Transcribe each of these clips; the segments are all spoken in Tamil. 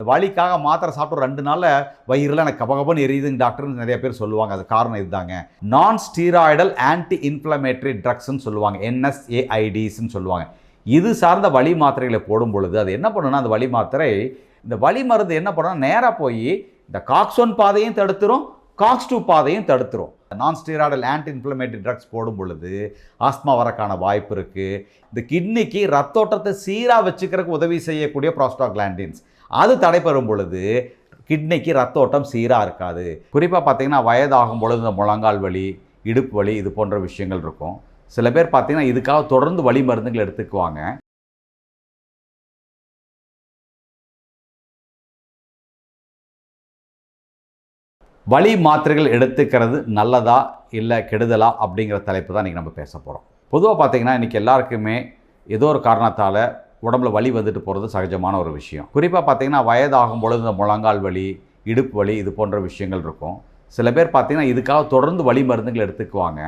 வலிக்காக மாத்திரை சாப்பிட்டு 2 நாளில் வயிறில் எனக்கு கபகபன்னு எரியுதுங்க டாக்டர்னு நிறைய பேர் சொல்லுவாங்க. அது காரணம் இதுதாங்க. நான் ஸ்டீராய்டல் ஆன்டி இன்ஃப்ளமேட்டரி ட்ரக்ஸ்ன்னு சொல்லுவாங்க, NSAIDஸ்ன்னு சொல்லுவாங்க. இது சார்ந்த வலி மாத்திரைகளை போடும் பொழுது அது என்ன பண்ணுன்னா, அந்த வலி மாத்திரை இந்த வலி மருந்து என்ன பண்ணுன்னா நேராக போய் இந்த COX-1 பாதையும் தடுத்துரும், COX-2 பாதையும் தடுத்துரும். நான் ஸ்டீராய்டல் ஆன்டி இன்ஃப்ளமேட்டரி ட்ரக்ஸ் போடும் பொழுது ஆஸ்மா வரக்கான வாய்ப்பு இருக்குது. இந்த கிட்னிக்கு ரத்தோட்டத்தை சீராக வச்சுக்கிறதுக்கு உதவி செய்யக்கூடிய ப்ரோஸ்டாக்லாண்டின்ஸ் அது தடைபெறும் பொழுது கிட்னிக்கு ரத்த ஓட்டம் சீராக இருக்காது. குறிப்பாக பார்த்தீங்கன்னா வயதாகும் பொழுது இந்த முழங்கால் வலி, இடுப்பு வலி இது போன்ற விஷயங்கள் இருக்கும். சில பேர் பார்த்தீங்கன்னா இதுக்காக தொடர்ந்து வலி மருந்துகள் எடுத்துக்குவாங்க. வலி மாத்திரைகள் எடுத்துக்கிறது நல்லதா இல்லை கெடுதலா அப்படிங்கிற தலைப்பு தான் இன்றைக்கி நம்ம பேச போகிறோம். பொதுவாக பார்த்தீங்கன்னா இன்றைக்கி எல்லாருக்குமே ஏதோ ஒரு காரணத்தால் உடம்புல வலி வந்துட்டு போகிறது சகஜமான ஒரு விஷயம். குறிப்பாக பார்த்தீங்கன்னா வயதாகும் பொழுது இந்த முழங்கால் வலி, இடுப்பு வலி இது போன்ற விஷயங்கள் இருக்கும். சில பேர் பார்த்தீங்கன்னா இதுக்காக தொடர்ந்து வலி மருந்துகள் எடுத்துக்குவாங்க.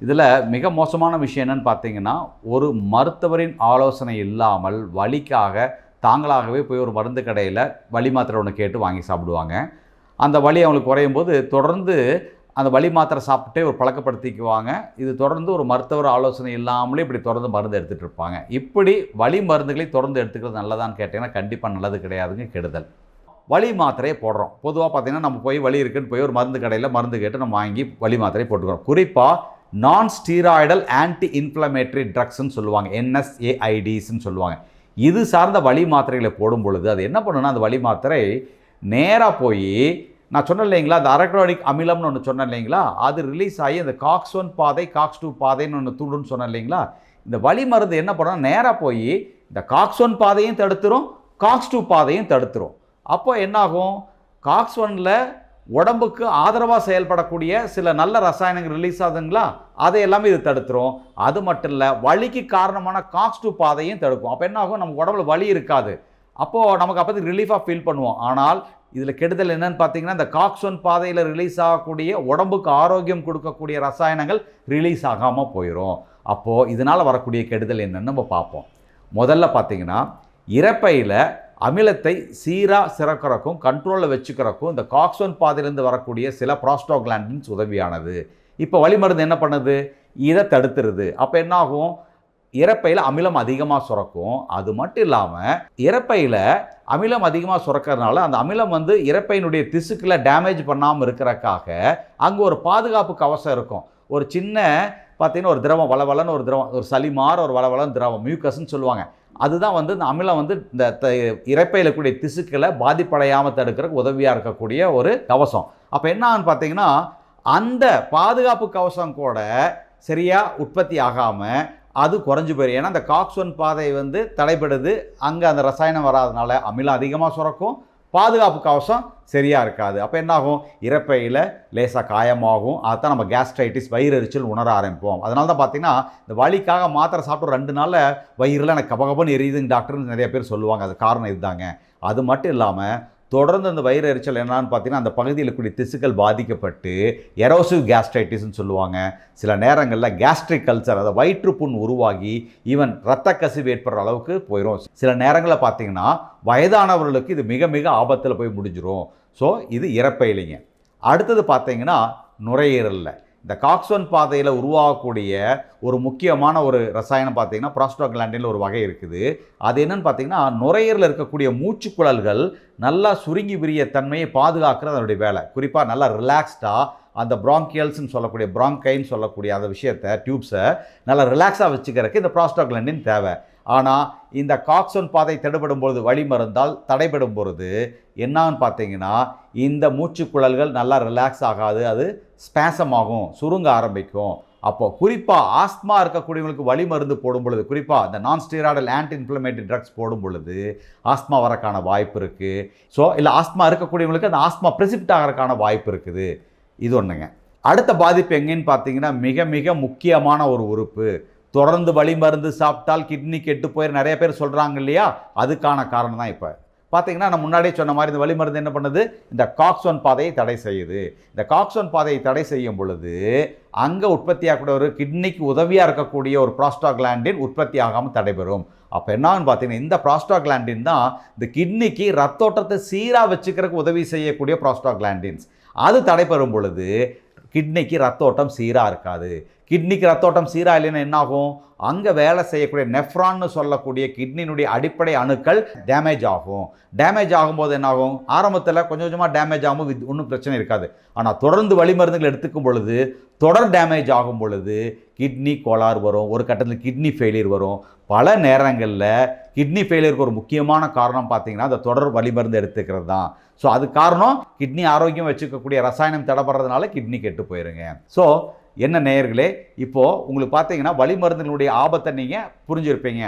இதில் மிக மோசமான விஷயம் என்னென்னு பார்த்தீங்கன்னா, ஒரு மருத்துவரின் ஆலோசனை இல்லாமல் வலிக்காக தாங்களாகவே போய் ஒரு மருந்து கடையில் வலி மாத்திரை ஒன்று கேட்டு வாங்கி சாப்பிடுவாங்க. அந்த வலி அவங்களுக்கு குறையும் போது தொடர்ந்து அந்த வலி மாத்திரை சாப்பிட்டே ஒரு பழக்கப்படுத்திக்குவாங்க. இது தொடர்ந்து ஒரு மருத்துவர் ஆலோசனை இல்லாமலே இப்படி தொடர்ந்து மருந்து எடுத்துகிட்டு இருப்பாங்க. இப்படி வலி மருந்துகளை தொடர்ந்து எடுத்துக்கிறது நல்லதான்னு கேட்டிங்கன்னா கண்டிப்பாக நல்லது கிடையாதுங்க, கெடுதல். வலி மாத்திரையை போடுறோம். பொதுவாக பார்த்திங்கன்னா நம்ம போய் வலி இருக்குன்னு போய் ஒரு மருந்து கடையில் மருந்து கேட்டு நம்ம வாங்கி வலி மாத்திரையை போட்டுக்கிறோம். குறிப்பாக நான் ஸ்டீராய்டல் ஆன்டி இன்ஃப்ளமேட்டரி ட்ரக்ஸ்ன்னு சொல்லுவாங்க, NSAIDஸ்ன்னு சொல்லுவாங்க. இது சார்ந்த வலி மாத்திரைகளை போடும் பொழுது அது என்ன பண்ணுன்னா, அந்த வலி மாத்திரை நேராக போய் நான் சொன்னேன் இல்லைங்களா, அந்த அரக்னோடிக் அமிலம்னு ஒன்று சொன்னேன் இல்லைங்களா, அது ரிலீஸ் ஆகி அந்த COX-1 பாதை COX-2 பாதைன்னு ஒன்று தூண்டுன்னு சொன்னேன் இல்லைங்களா. இந்த வலி மருந்து என்ன பண்ணால் நேராக போய் இந்த COX-1 பாதையும் தடுத்துரும், COX-2 பாதையும் தடுத்துரும். அப்போ என்னாகும், COX-1ல் உடம்புக்கு ஆதரவாக செயல்படக்கூடிய சில நல்ல ரசாயனங்கள் ரிலீஸ் ஆகுதுங்களா, அதை எல்லாமே இது தடுத்துரும். அது மட்டும் இல்லை, வலிக்கு காரணமான COX-2 பாதையும் தடுக்கும். அப்போ என்னாகும், நம்ம உடம்புல வலி இருக்காது. அப்போது நமக்கு அப்போது ரிலீஃபாக ஃபீல் பண்ணுவோம். ஆனால் இதில் கெடுதல் என்னன்னு பார்த்தீங்கன்னா, இந்த COX-1 பாதையில் ரிலீஸ் ஆகக்கூடிய உடம்புக்கு ஆரோக்கியம் கொடுக்கக்கூடிய ரசாயனங்கள் ரிலீஸ் ஆகாமல் போயிடும். அப்போது இதனால் வரக்கூடிய கெடுதல் என்னன்னு நம்ம பார்ப்போம். முதல்ல பார்த்தீங்கன்னா, இரைப்பையில் அமிலத்தை சீராக சிறக்கிறக்கும் கண்ட்ரோலில் வச்சுக்கிறக்கும் இந்த COX-1 பாதையிலேருந்து வரக்கூடிய சில ப்ரோஸ்டாக்லாண்டின்ஸ் உதவியானது. இப்போ வலி மருந்து என்ன பண்ணுது, இதை தடுத்துருது. அப்போ என்னாகும், இரைப்பையில் அமிலம் அதிகமாக சுரக்கும். அது மட்டும் இல்லாமல் இரைப்பையில் அமிலம் அதிகமாக சுரக்கிறதுனால அந்த அமிலம் இரைப்பையினுடைய திசுக்களை டேமேஜ் பண்ணாமல் இருக்கிறக்காக அங்கே ஒரு பாதுகாப்பு கவசம் இருக்கும். ஒரு சின்ன பார்த்தீங்கன்னா ஒரு திரவம், வளவலன்னு ஒரு திரவம், ஒரு சளிமாற ஒரு வளவலன்னு திரவம், மியூக்கஸ்ன்னு சொல்லுவாங்க. அதுதான் இந்த அமிலம் இந்த இரைப்பையில் கூடிய திசுக்களை பாதிப்படையாமல் தடுக்கிறதுக்கு உதவியாக இருக்கக்கூடிய ஒரு கவசம். அப்போ என்ன ஆகுன்னு பார்த்தீங்கன்னா, அந்த பாதுகாப்பு கவசம் கூட சரியாக உற்பத்தி ஆகாமல் அது குறைஞ்சி போயிடும். ஏன்னா அந்த COX-1 பாதை தடைபடுது. அங்கே அந்த ரசாயனம் வராதனால அமிலம் அதிகமாக சுரக்கும், பாதுகாப்பு கவசம் சரியாக இருக்காது. அப்போ என்னாகும், இரைப்பையில் லேசாக காயமாகும். அதுதான் நம்ம கேஸ்ட்ரைட்டிஸ், வயிறெரிச்சல் உணர ஆரம்பிப்போம். அதனால தான் பார்த்தீங்கன்னா இந்த வலிக்காக மாத்திரை சாப்பிட்டு 2 நாளில் வயிறில் எனக்கு கபகபன்னு எரியுதுங்க டாக்டர்னு நிறைய பேர் சொல்லுவாங்க. அது காரணம் இதுதாங்க. அது மட்டும் இல்லாமல் தொடர்ந்து அந்த வயிறு எரிச்சல் என்னன்னு பார்த்தீங்கன்னா, அந்த பகுதியில் கூடிய திசுக்கள் பாதிக்கப்பட்டு எரோசிவ் கேஸ்ட்ரைட்டிஸ்ன்னு சொல்லுவாங்க. சில நேரங்களில் கேஸ்ட்ரிக் கல்சர், அதை வயிற்றுப்புண் உருவாகி ஈவன் இரத்த கசிவு ஏற்படுற அளவுக்கு போயிடும். சில நேரங்களில் பார்த்தீங்கன்னா வயதானவர்களுக்கு இது மிக மிக ஆபத்தில் போய் முடிஞ்சிடும். ஸோ இது இரைப்பையிலைங்க. அடுத்தது பார்த்தீங்கன்னா நுரையீரலில் இந்த COX-1 பாதையில் உருவாகக்கூடிய ஒரு முக்கியமான ஒரு ரசாயனம் பார்த்தீங்கன்னா ப்ரோஸ்டாக்லாண்டின்ல ஒரு வகை இருக்குது. அது என்னன்னு பார்த்தீங்கன்னா, நுரையீரலில் இருக்கக்கூடிய மூச்சுக்குழல்கள் நல்லா சுருங்கி விரிய தன்மையை பாதுகாக்கிறது அதனுடைய வேலை. குறிப்பாக நல்லா ரிலாக்ஸ்டாக அந்த ப்ராங்கியல்ஸ்ன்னு சொல்லக்கூடிய ப்ராங்கைன்னு சொல்லக்கூடிய அந்த விஷயத்தை, டியூப்ஸை நல்லா ரிலாக்ஸாக வச்சுக்கிறதுக்கு இந்த ப்ரோஸ்டாக்லாண்டின் தேவை. ஆனால் இந்த COX-1 பாதை தடைபடும் பொழுது, வலி மருந்தால் தடைபடும் பொழுது என்னான்னு பார்த்தீங்கன்னா, இந்த மூச்சுக்குழல்கள் நல்லா ரிலாக்ஸ் ஆகாது, அது ஸ்பேசம் ஆகும், சுருங்க ஆரம்பிக்கும். அப்போ குறிப்பாக ஆஸ்மா இருக்கக்கூடியவங்களுக்கு வலி மருந்து போடும் பொழுது, குறிப்பாக இந்த நான் ஸ்டீராய்டல் ஆன்டி இன்ஃப்ளமேட்டரி ட்ரக்ஸ் போடும் பொழுது ஆஸ்மா வரக்கான வாய்ப்பு இருக்குது. ஸோ இல்லை ஆஸ்மா இருக்கக்கூடியவங்களுக்கு அந்த ஆஸ்மா ப்ரெசிபிட் ஆகிறதுக்கான வாய்ப்பு இருக்குது. இது ஒன்றுங்க. அடுத்த பாதிப்பு எங்கேன்னு பார்த்தீங்கன்னா, மிக மிக முக்கியமான ஒரு உறுப்பு. தொடர்ந்து வலி மருந்து சாப்பிட்டால் கிட்னி கெட்டு போயிரு நிறைய பேர் சொல்கிறாங்க இல்லையா, அதுக்கான காரணம் தான் இப்போ பார்த்தீங்கன்னா நான் முன்னாடியே சொன்ன மாதிரி இந்த வலி மருந்து என்ன பண்ணுது, இந்த காக்ஸ்-1 பாதையை தடை செய்யுது. இந்த காக்ஸ்-1 பாதையை தடை செய்யும் பொழுது அங்கே உற்பத்தியாகக்கூடிய ஒரு கிட்னிக்கு உதவியாக இருக்கக்கூடிய ஒரு ப்ராஸ்டாகிளாண்டின் உற்பத்தி ஆகாமல் தடைபெறும். அப்போ என்னான்னு பார்த்தீங்கன்னா இந்த ப்ராஸ்டாகிளாண்டின் தான் இந்த கிட்னிக்கு ரத்தோட்டத்தை சீராக வச்சுக்கிறதுக்கு உதவி செய்யக்கூடிய ப்ராஸ்டாகிளாண்டின்ஸ். அது தடைபெறும் பொழுது கிட்னிக்கு ரத்தோட்டம் சீராக இருக்காது. கிட்னிக்கு ரத்தோட்டம் சீராக இல்லைன்னா என்னாகும், அங்கே வேலை செய்யக்கூடிய நெஃப்ரான்னு சொல்லக்கூடிய கிட்னியினுடைய அடிப்படை அணுக்கள் டேமேஜ் ஆகும். டேமேஜ் ஆகும்போது என்னாகும், ஆரம்பத்தில் கொஞ்சம் கொஞ்சமாக டேமேஜ் ஆகும்போது ஒன்றும் பிரச்சனை இருக்காது. ஆனால் தொடர்ந்து வலி மருந்துகள் எடுத்துக்கும் பொழுது, தொடர் டேமேஜ் ஆகும் பொழுது கிட்னி கோளாறு வரும். ஒரு கட்டத்தில் கிட்னி ஃபெயிலியர் வரும். பல நேரங்களில் கிட்னி ஃபெயிலியருக்கு ஒரு முக்கியமான காரணம் பார்த்தீங்கன்னா அந்த தொடர் வலி மருந்து எடுத்துக்கிறது தான். ஸோ அது காரணம் கிட்னி ஆரோக்கியம் வச்சுக்கக்கூடிய ரசாயனம் தடைப்படுறதுனால கிட்னி கெட்டு போயிருங்க. ஸோ என்ன நேயர்களே, இப்போது உங்களுக்கு பார்த்தீங்கன்னா வலி மருந்துகளுடைய ஆபத்தை நீங்கள் புரிஞ்சிருப்பீங்க.